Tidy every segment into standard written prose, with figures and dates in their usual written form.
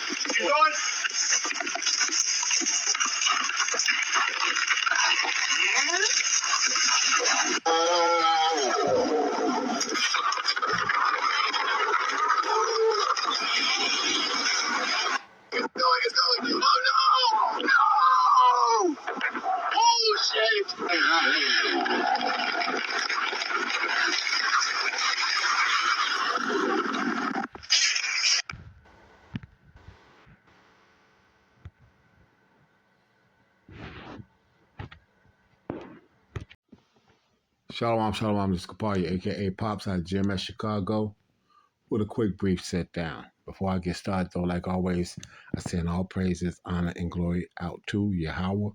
Keep going. It's going. Oh, no! No! Oh, shit! Shalom, this is Kapari, a.k.a. Pops out of GMS Chicago, with a quick brief sit down. Before I get started, though, like always, I send all praises, honor, and glory out to Yahweh,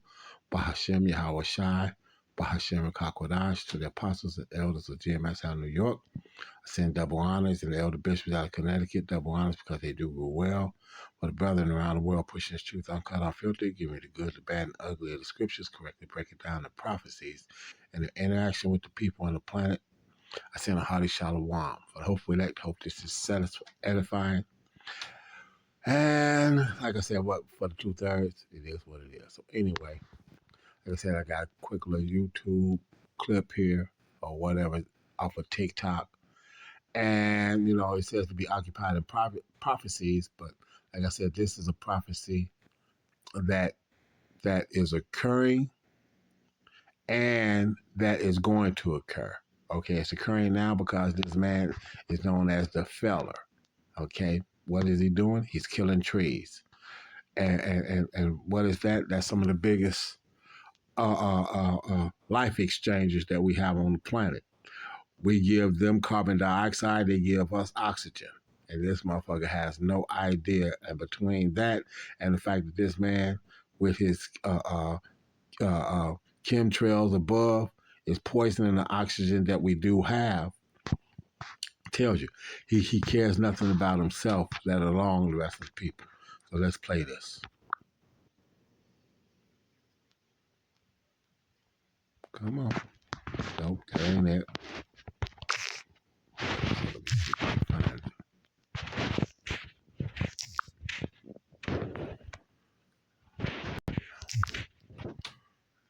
Bahashem, Yahweh Shai, Bahashem, and Kakwadash, to the apostles and elders of GMS out of New York. I send double honors and the elder bishops out of Connecticut, double honors because they do real well. For the brethren around the world pushing this truth uncut, unfiltered, give me the good, the bad, and ugly of the scriptures, correctly break it down the prophecies, and the interaction with the people on the planet. I send a hearty shalom. But hopefully, hope this is edifying. And like I said, for the 2/3, it is what it is. So anyway, like I said, I got a quick little YouTube clip here or whatever off of TikTok. And, it says to be occupied in prophecies, but like I said, this is a prophecy that is occurring and that is going to occur. Okay, it's occurring now because this man is known as the feller. Okay, what is he doing? He's killing trees. And what is that? That's some of the biggest life exchanges that we have on the planet. We give them carbon dioxide, they give us oxygen. And this motherfucker has no idea. And between that and the fact that this man with his chemtrails above is poisoning the oxygen that we do have, tells you he cares nothing about himself, let alone the rest of the people. So let's play this. Come on. Nope, that ain't it.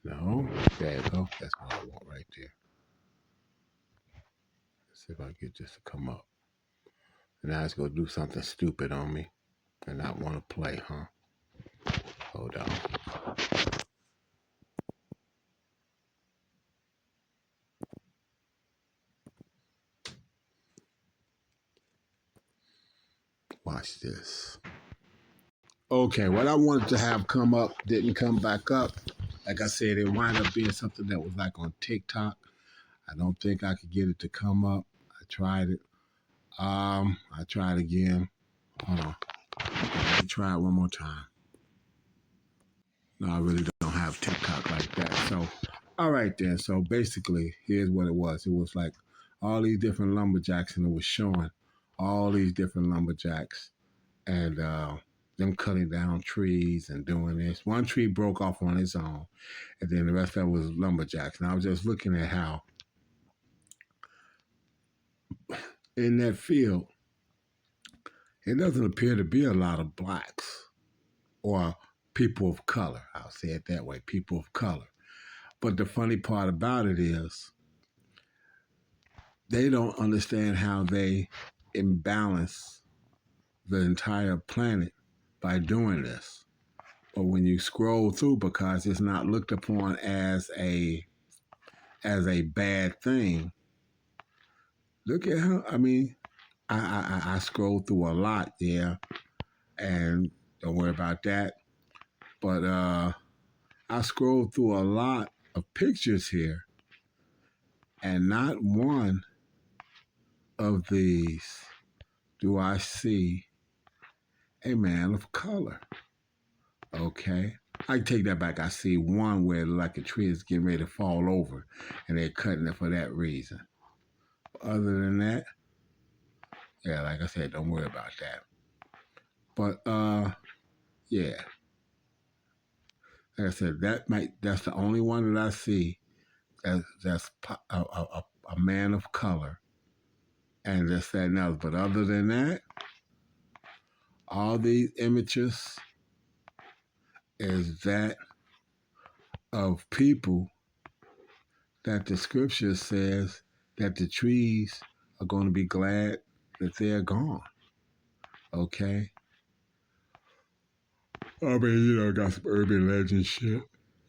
No, there you go. That's what I want right there. Let's see if I can get this to come up. And now it's going to do something stupid on me and not want to play, huh? Hold on. Watch this. Okay, what I wanted to have come up didn't come back up. Like I said, it wound up being something that was like on TikTok. I don't think I could get it to come up. I tried it. I tried again. Hold on. Let me try it one more time. No, I really don't have TikTok like that. So, all right then. So basically, here's what it was. It was like all these different lumberjacks, and it was showing all these different lumberjacks and them cutting down trees and doing this. One tree broke off on its own, and then the rest of it was lumberjacks. And I was just looking at how in that field, it doesn't appear to be a lot of blacks or people of color. I'll say it that way, people of color. But the funny part about it is they don't understand how they imbalance the entire planet by doing this. But when you scroll through, because it's not looked upon as a bad thing, look at how, I mean, I scroll through a lot, yeah, and don't worry about that. But I scroll through a lot of pictures here, and not one of these do I see a man of color. Okay, I take that back. I see one where like a tree is getting ready to fall over, and they're cutting it for that reason. Other than that, yeah, like I said, don't worry about that. But yeah, like I said, that's the only one that I see that's a man of color, and this, that, and else. But other than that, All these images is that of people that the scripture says that the trees are going to be glad that they're gone. Okay? I mean, got some urban legend shit.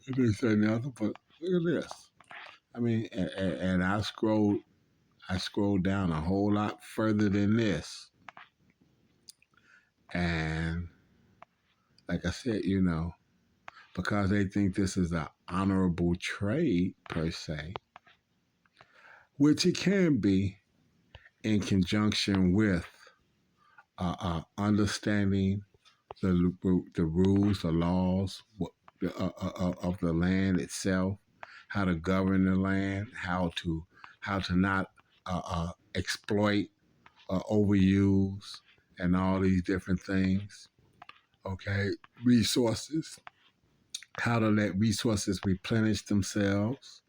And they say nothing, but look at this. I mean, and I scrolled down a whole lot further than this. And like I said, because they think this is an honorable trade per se, which it can be in conjunction with understanding the rules, the laws of the land itself, how to govern the land, how to not exploit or overuse, and all these different things. Okay, resources, how to let resources replenish themselves.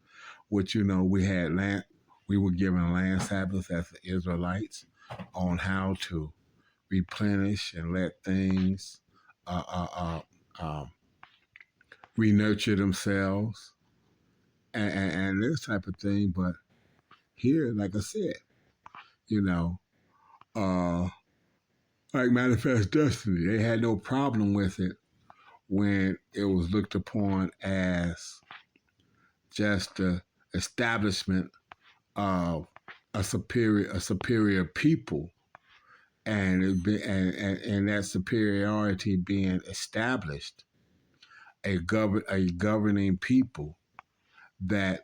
Which we had land, we were given land Sabbaths as the Israelites on how to replenish and let things uh, uh, uh, um, re-nurture themselves and this type of thing. But here, like I said, you know, uh, like Manifest Destiny, they had no problem with it when it was looked upon as just the establishment of a superior people, and that superiority being established, a governing people that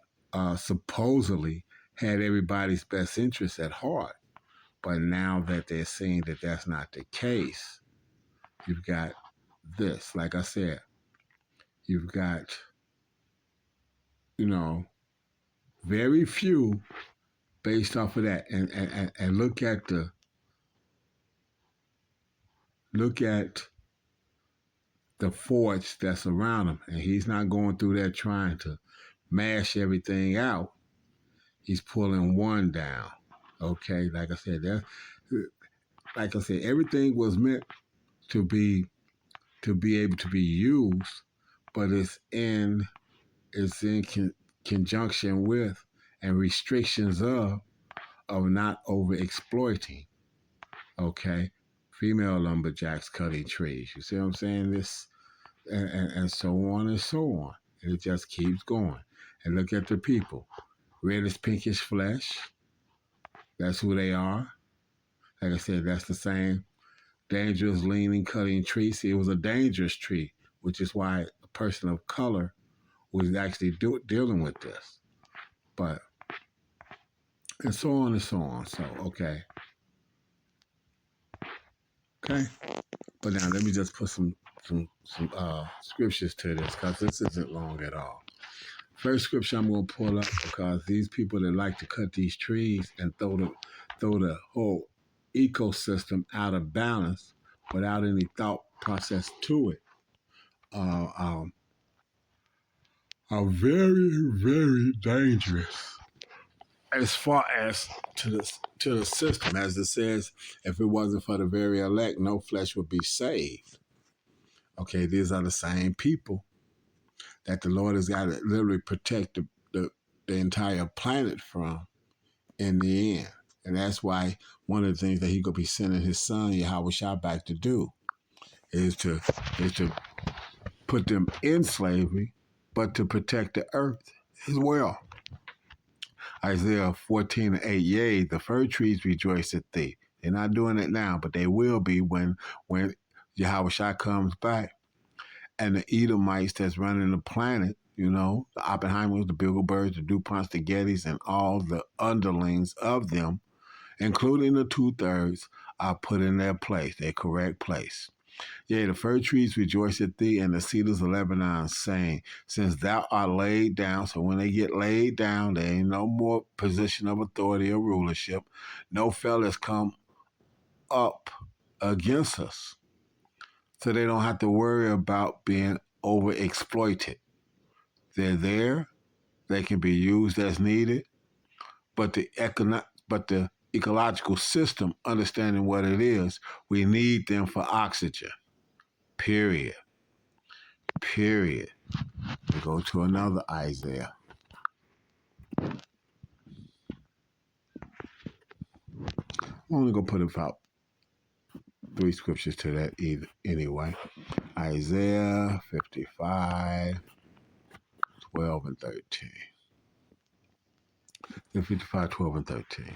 supposedly had everybody's best interests at heart. But now that they're seeing that that's not the case, you've got this. Like I said, you've got very few based off of that, and look at the forts that's around him, and he's not going through there trying to mash everything out. He's pulling one down. Okay, like I said, everything was meant to be able to be used, but it's in conjunction with and restrictions of not over exploiting. Okay, female lumberjacks cutting trees. You see what I'm saying? This and so on and so on. And it just keeps going. And look at the people. Reddish, pinkish flesh. That's who they are. Like I said, that's the same dangerous, leaning, cutting tree. See, it was a dangerous tree, which is why a person of color was actually dealing with this. But, and so on and so on. So, okay. Okay. But now let me just put some scriptures to this, because this isn't long at all. First scripture I'm going to pull up, because these people that like to cut these trees and throw the whole ecosystem out of balance without any thought process to it are very, very dangerous as far as to the system. As it says, if it wasn't for the very elect, no flesh would be saved. Okay, these are the same people that the Lord has got to literally protect the entire planet from in the end. And that's why one of the things that he going to be sending his son, Yahweh Shah, back to do is to put them in slavery, but to protect the earth as well. Isaiah 14:8, yea, the fir trees rejoice at thee. They're not doing it now, but they will be when Yahweh Shah comes back. And the Edomites that's running the planet, the Oppenheimers, the Bilderbergs, the DuPonts, the Gettys, and all the underlings of them, including the 2/3, are put in their place, their correct place. Yea, the fir trees rejoice at thee, and the cedars of Lebanon, saying, since thou art laid down. So when they get laid down, there ain't no more position of authority or rulership. No fellas come up against us. So they don't have to worry about being overexploited. They're there. They can be used as needed. But the ecological system, understanding what it is, we need them for oxygen. Period. Period. We go to another Isaiah. I'm only going to put about 3 scriptures to that either anyway. Isaiah 55, 12 and 13. 55, 12 and 13.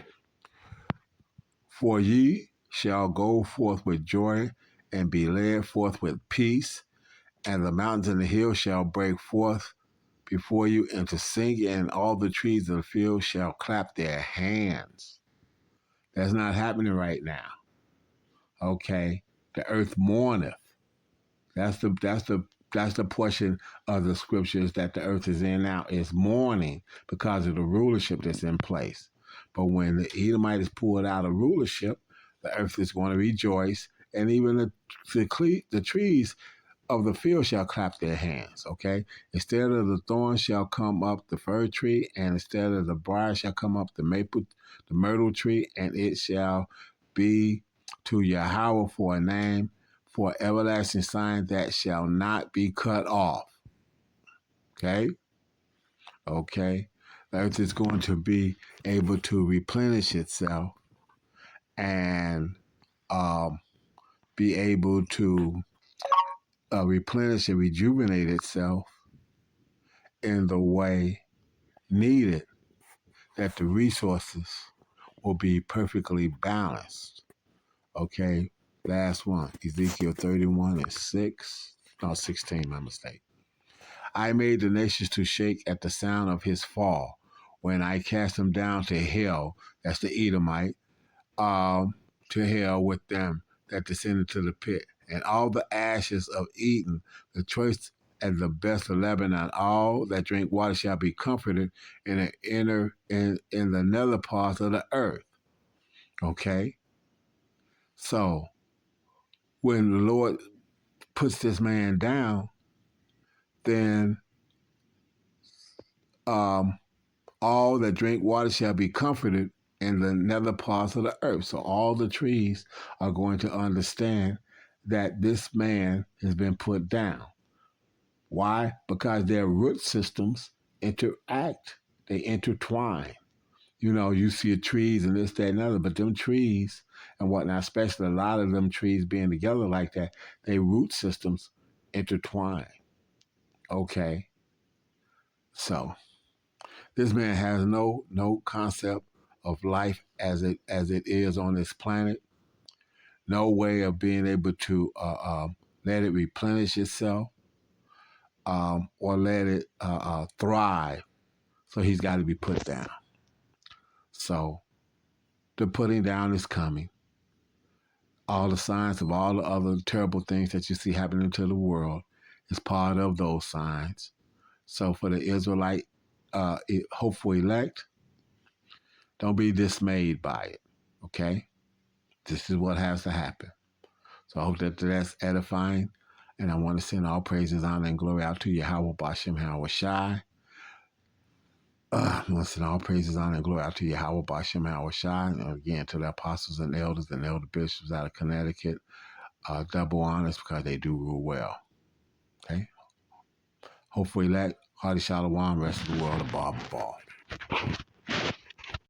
For ye shall go forth with joy and be led forth with peace, and the mountains and the hills shall break forth before you into singing, and all the trees of the field shall clap their hands. That's not happening right now. Okay? The earth mourneth. That's the portion of the scriptures that the earth is in now. Is mourning because of the rulership that's in place. But when the Edomite is pulled out of rulership, the earth is going to rejoice, and even the trees of the field shall clap their hands. Okay, instead of the thorn shall come up the fir tree, and instead of the briar shall come up the myrtle tree, and it shall be to Yahweh for a name, for everlasting sign that shall not be cut off. Okay? Okay. The earth is going to be able to replenish itself and be able to replenish and rejuvenate itself in the way needed, that the resources will be perfectly balanced. Okay? Last one, Ezekiel 31 and 16, my mistake. I made the nations to shake at the sound of his fall. When I cast them down to hell, that's the Edomite, to hell with them that descended to the pit. And all the ashes of Eden, the choice and the best of Lebanon, all that drink water shall be comforted in the nether parts of the earth. Okay? So when the Lord puts this man down, then all that drink water shall be comforted in the nether parts of the earth. So all the trees are going to understand that this man has been put down. Why? Because their root systems interact, they intertwine. You know, you see trees and this, that, and other, but them trees and whatnot, especially a lot of them trees being together like that, their root systems intertwine. Okay? So this man has no concept of life as it is on this planet. No way of being able to let it replenish itself or let it thrive. So he's got to be put down. So the putting down is coming. All the signs of all the other terrible things that you see happening to the world is part of those signs. So for the Israelite hopeful elect, don't be dismayed by it. Okay? This is what has to happen. So I hope that that's edifying. And I want to send all praises, honor, and glory out to Yahweh Bashem Howard Shai. I want to send all praises, honor, and glory out to Yahweh Bashem Howard Shai. And again, to the apostles and elders and elder bishops out of Connecticut. Double honors because they do rule well. Okay? Hopefully, hearty shalom, rest of the world above all.